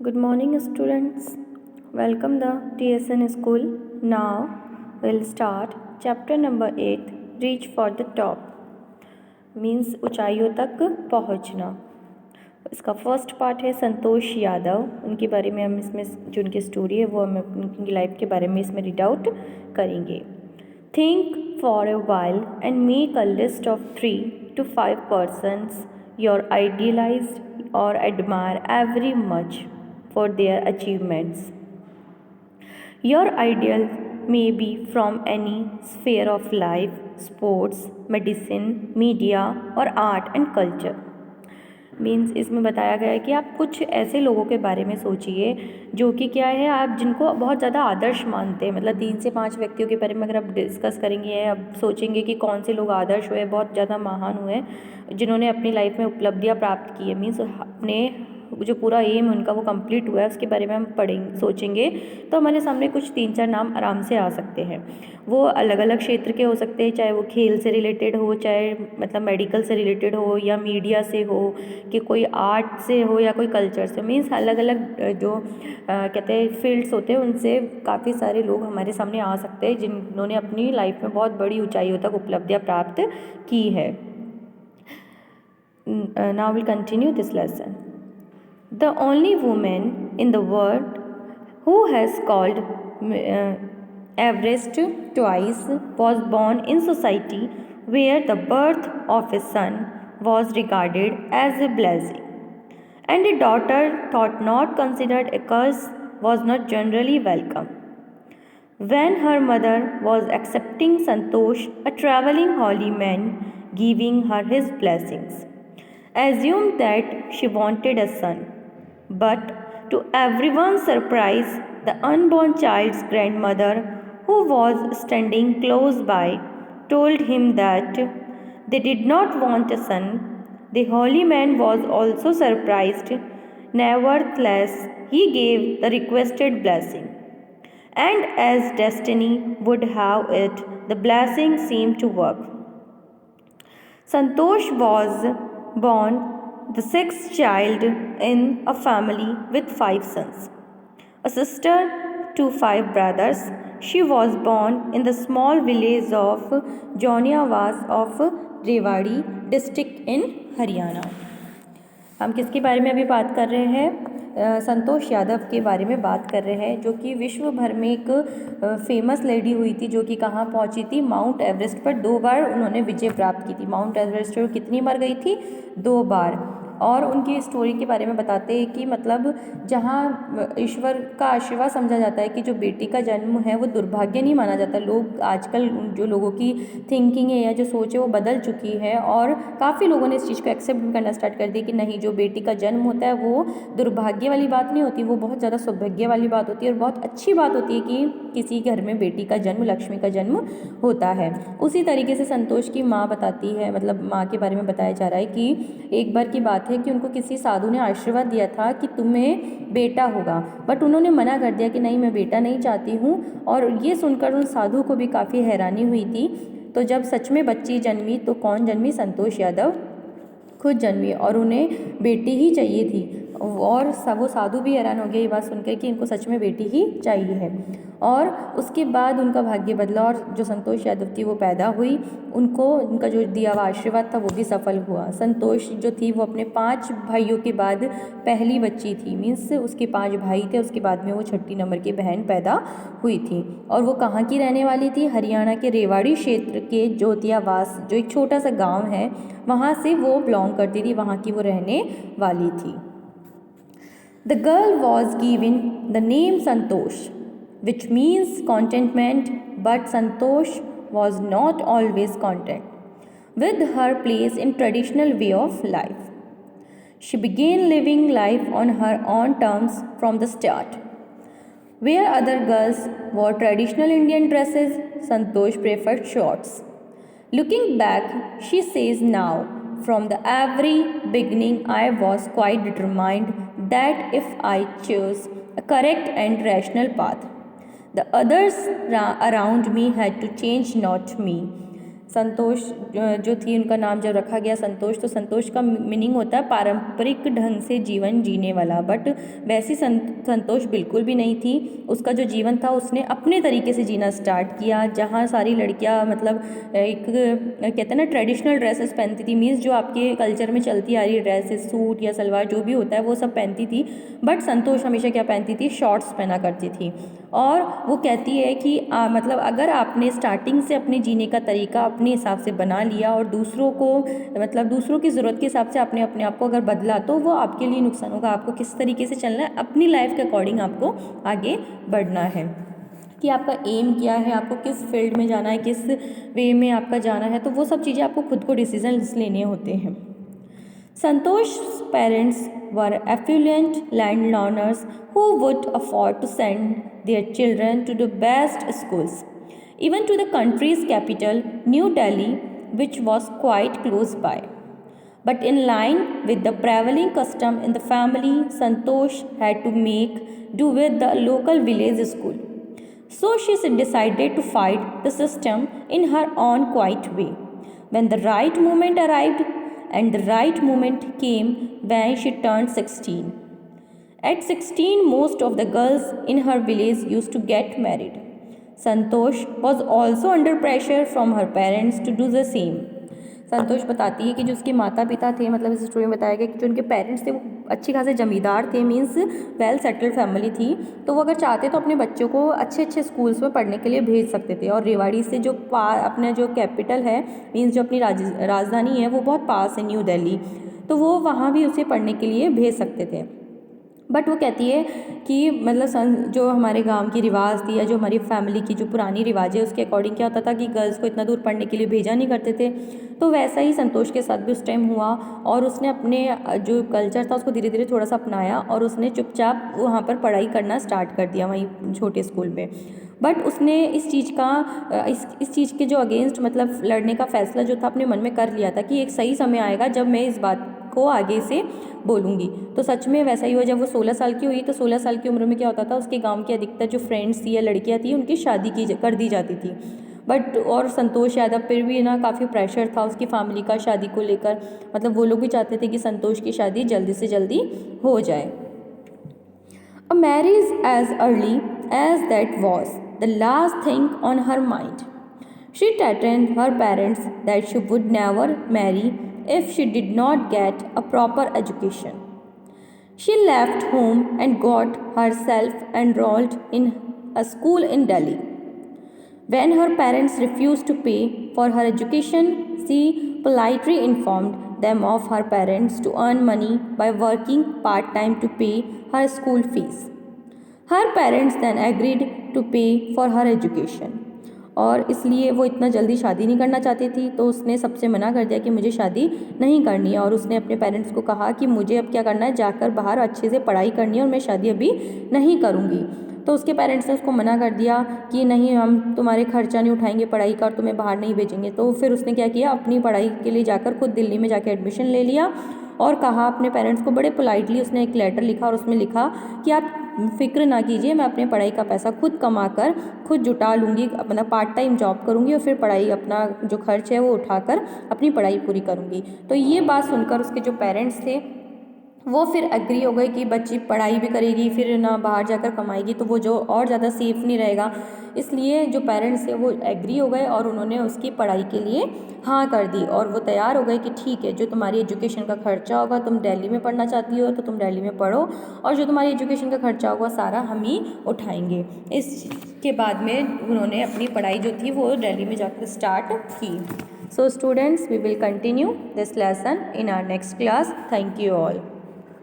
Good morning, students. Welcome the TSN school. Now we'll start chapter number 8. Reach for the top. Means ऊंचाइयों तक पहुंचना. इसका first part है संतोष यादव. उनके बारे में हम इसमें जो उनकी स्टोरी है वो हम उनकी लाइफ के बारे में इसमें रीड आउट करेंगे. Think for a while and make a list of 3 to 5 persons you idealized or admire very much for their achievements. Your ideal may be from any sphere of life, sports, medicine, media or art and culture. Means इसमें बताया गया है कि आप कुछ ऐसे लोगों के बारे में सोचिए जो कि क्या है, आप जिनको बहुत ज़्यादा आदर्श मानते हैं. मतलब 3 से 5 व्यक्तियों के बारे में अगर आप डिस्कस करेंगे, आप सोचेंगे कि कौन से लोग आदर्श हुए, बहुत ज़्यादा महान हुए, जिन्होंने अपनी लाइफ में उपलब्धियाँ प्राप्त की है. मीन्स अपने जो पूरा एम उनका वो कंप्लीट हुआ है, उसके बारे में हम सोचेंगे तो हमारे सामने कुछ 3-4 नाम आराम से आ सकते हैं. वो अलग अलग क्षेत्र के हो सकते हैं, चाहे वो खेल से रिलेटेड हो, चाहे मतलब मेडिकल से रिलेटेड हो, या मीडिया से हो, कि कोई आर्ट से हो, या कोई कल्चर से. मीन्स अलग अलग जो कहते हैं फील्ड्स होते हैं, उनसे काफ़ी सारे लोग हमारे सामने आ सकते हैं जिन्होंने अपनी लाइफ में बहुत बड़ी ऊंचाइयों तक उपलब्धियाँ प्राप्त की है. Now we'll continue this lesson. The only woman in the world who has called Everest twice was born in society where the birth of a son was regarded as a blessing, and a daughter thought not considered a curse was not generally welcome. When her mother was accepting Santosh, a traveling holy man, giving her his blessings, assumed that she wanted a son. But to everyone's surprise, the unborn child's grandmother, who was standing close by, told him that they did not want a son. The holy man was also surprised. Nevertheless, he gave the requested blessing. And as destiny would have it, the blessing seemed to work. Santosh was born the 6th child in a family with 5 sons, a sister to 5 brothers. She was born in the small village of Joniawaz of Rewari district in Haryana. हम किसके बारे में अभी बात कर रहे हैं? संतोष यादव के बारे में बात कर रहे हैं, जो कि विश्व भर में एक फेमस लेडी हुई थी, जो कि कहाँ पहुँची थी? माउंट एवरेस्ट पर 2 बार उन्होंने विजय प्राप्त की थी. माउंट एवरेस्ट पर कितनी बार गई थी? 2 बार. और उनकी स्टोरी के बारे में बताते हैं कि मतलब जहाँ ईश्वर का आशीर्वाद समझा जाता है कि जो बेटी का जन्म है वो दुर्भाग्य नहीं माना जाता. लोग आजकल जो लोगों की थिंकिंग है या जो सोच है वो बदल चुकी है, और काफ़ी लोगों ने इस चीज़ को एक्सेप्ट करना स्टार्ट कर दिया कि नहीं, जो बेटी का जन्म होता है वो दुर्भाग्य वाली बात नहीं होती, वो बहुत ज़्यादा सौभाग्य वाली बात होती है, और बहुत अच्छी बात होती है कि किसी घर में बेटी का जन्म, लक्ष्मी का जन्म होता है. उसी तरीके से संतोष की माँ बताती है, मतलब माँ के बारे में बताया जा रहा है कि एक बार की बात है कि उनको किसी साधु ने आशीर्वाद दिया था कि तुम्हें बेटा होगा, बट उन्होंने मना कर दिया कि नहीं, मैं बेटा नहीं चाहती हूँ. और ये सुनकर उन साधु को भी काफ़ी हैरानी हुई थी. तो जब सच में बच्ची जन्मी तो कौन जन्मी? संतोष यादव खुद जन्मी, और उन्हें बेटी ही चाहिए थी. और वो साधु भी हैरान हो गया ये बात सुनकर कि इनको सच में बेटी ही चाहिए है. और उसके बाद उनका भाग्य बदला, और जो संतोष यादव थी वो पैदा हुई. उनका जो दिया हुआ आशीर्वाद था वो भी सफल हुआ. संतोष जो थी वो अपने 5 भाइयों के बाद पहली बच्ची थी. मीन्स उसके 5 भाई थे, उसके बाद में वो 6 नंबर की बहन पैदा हुई थी. और वो कहाँ की रहने वाली थी? हरियाणा के रेवाड़ी क्षेत्र के जोतियावास, जो एक छोटा सा गाँव है, वहाँ से वो बिलोंग करती थी, वहाँ की वो रहने वाली थी. The girl was given the name Santosh, which means contentment, but Santosh was not always content with her place in traditional way of life. She began living life on her own terms from the start. Where other girls wore traditional Indian dresses, Santosh preferred shorts. Looking back, she says now, from the very beginning, I was quite determined that if I chose a correct and rational path, the others around me had to change, not me. संतोष जो थी, उनका नाम जब रखा गया संतोष, तो संतोष का meaning होता है पारंपरिक ढंग से जीवन जीने वाला। बट वैसी संतोष बिल्कुल भी नहीं थी। उसका जो जीवन था उसने अपने तरीके से जीना स्टार्ट किया, जहाँ सारी लड़कियाँ मतलब एक कहते हैं ना ट्रेडिशनल ड्रेसेस पहनती थी, मीन्स जो आपके कल्चर में चलती आ रही ड्रेसेस, सूट या सलवार जो भी होता है वो सब पहनती थी। बट संतोष हमेशा क्या पहनती थी, शॉर्ट्स पहना करती थी। और वो कहती है कि मतलब अगर आपने स्टार्टिंग से अपने जीने का तरीका अपने हिसाब से बना लिया और दूसरों को मतलब दूसरों की ज़रूरत के हिसाब से आपने अपने आप को अगर बदला, तो वो आपके लिए नुकसान होगा। आपको किस तरीके से चलना है, अपनी लाइफ के अकॉर्डिंग आपको आगे बढ़ना है कि आपका एम क्या है, आपको किस फील्ड में जाना है, किस वे में आपका जाना है, तो वो सब चीज़ें आपको खुद को डिसीजन लेने होते हैं। Santosh's parents were affluent landowners who would afford to send their children to the best schools, even to the country's capital, New Delhi, which was quite close by. But in line with the prevailing custom in the family, Santosh had to make do with the local village school. So she decided to fight the system in her own quiet way. When the right moment arrived, and the right moment came when she turned 16. At 16, most of the girls in her village used to get married. Santosh was also under pressure from her parents to do the same. संतोष बताती है कि जो उसके माता पिता थे, मतलब इस स्टोरी में बताया गया कि जो उनके पेरेंट्स थे वो अच्छी खासे जमींदार थे, मीन्स वेल सेटल्ड फैमिली थी। तो वो अगर चाहते तो अपने बच्चों को अच्छे अच्छे स्कूल्स में पढ़ने के लिए भेज सकते थे। और रेवाड़ी से जो अपना जो कैपिटल है, मीन्स जो अपनी राजधानी है, वो बहुत पास है न्यू दिल्ली, तो वो वहाँ भी उसे पढ़ने के लिए भेज सकते थे। बट वो कहती है कि मतलब जो हमारे गांव की रिवाज थी या जो हमारी फैमिली की जो पुरानी रिवाज है उसके अकॉर्डिंग क्या होता था कि गर्ल्स को इतना दूर पढ़ने के लिए भेजा नहीं करते थे। तो वैसा ही संतोष के साथ भी उस टाइम हुआ और उसने अपने जो कल्चर था उसको धीरे धीरे थोड़ा सा अपनाया और उसने चुपचाप वहाँ पर पढ़ाई करना स्टार्ट कर दिया वहीं छोटे स्कूल में। बट उसने इस चीज़ का इस चीज़ के जो अगेंस्ट मतलब लड़ने का फैसला जो था अपने मन में कर लिया था कि एक सही समय आएगा जब मैं इस बात को आगे से बोलूँगी। तो सच में वैसा ही हुआ। जब वो 16 साल की हुई तो 16 साल की उम्र में क्या होता था, उसके गांव की अधिकतर जो फ्रेंड्स थी या लड़कियां थी उनकी शादी कर दी जाती थी। बट और संतोष यादव फिर भी ना काफ़ी प्रेशर था उसकी फैमिली का शादी को लेकर, मतलब वो लोग भी चाहते थे कि संतोष की शादी जल्दी से जल्दी हो जाए। A marriage as early as that was the last thing on her mind. She threatened her parents that she would never marry if she did not get a proper education. She left home and got herself enrolled in a school in Delhi. When her parents refused to pay for her education, she politely informed them of her parents to earn money by working part time to pay her school fees. Her parents then agreed to pay for her education. और इसलिए वो इतना जल्दी शादी नहीं करना चाहती थी, तो उसने सबसे मना कर दिया कि मुझे शादी नहीं करनी है। और उसने अपने पेरेंट्स को कहा कि मुझे अब क्या करना है, जाकर बाहर अच्छे से पढ़ाई करनी है और मैं शादी अभी नहीं करूँगी। तो उसके पेरेंट्स ने उसको मना कर दिया कि नहीं, हम तुम्हारे खर्चा नहीं उठाएंगे पढ़ाई का और तुम्हें बाहर नहीं भेजेंगे। तो फिर उसने क्या किया, अपनी पढ़ाई के लिए जाकर खुद दिल्ली में जाकर एडमिशन ले लिया और कहा अपने पेरेंट्स को, बड़े पोलाइटली उसने एक लेटर लिखा और उसमें लिखा कि आप फिक्र ना कीजिए, मैं अपने पढ़ाई का पैसा खुद कमा कर खुद जुटा लूँगी, अपना पार्ट टाइम जॉब करूँगी और फिर पढ़ाई अपना जो खर्च है वो उठाकर अपनी पढ़ाई पूरी करूँगी। तो ये बात सुनकर उसके जो पेरेंट्स थे वो फिर एग्री हो गए कि बच्ची पढ़ाई भी करेगी फिर ना बाहर जाकर कमाएगी तो वो जो और ज़्यादा सेफ नहीं रहेगा। इसलिए जो पेरेंट्स थे वो एग्री हो गए और उन्होंने उसकी पढ़ाई के लिए हाँ कर दी और वो तैयार हो गए कि ठीक है, जो तुम्हारी एजुकेशन का खर्चा होगा, तुम दिल्ली में पढ़ना चाहती हो तो तुम दिल्ली में पढ़ो और जो तुम्हारी एजुकेशन का खर्चा होगा सारा हम ही उठाएंगे। इसके बाद में उन्होंने अपनी पढ़ाई जो थी वो दिल्ली में जाकर स्टार्ट की। So students, we will continue this lesson in our next class. Thank you all.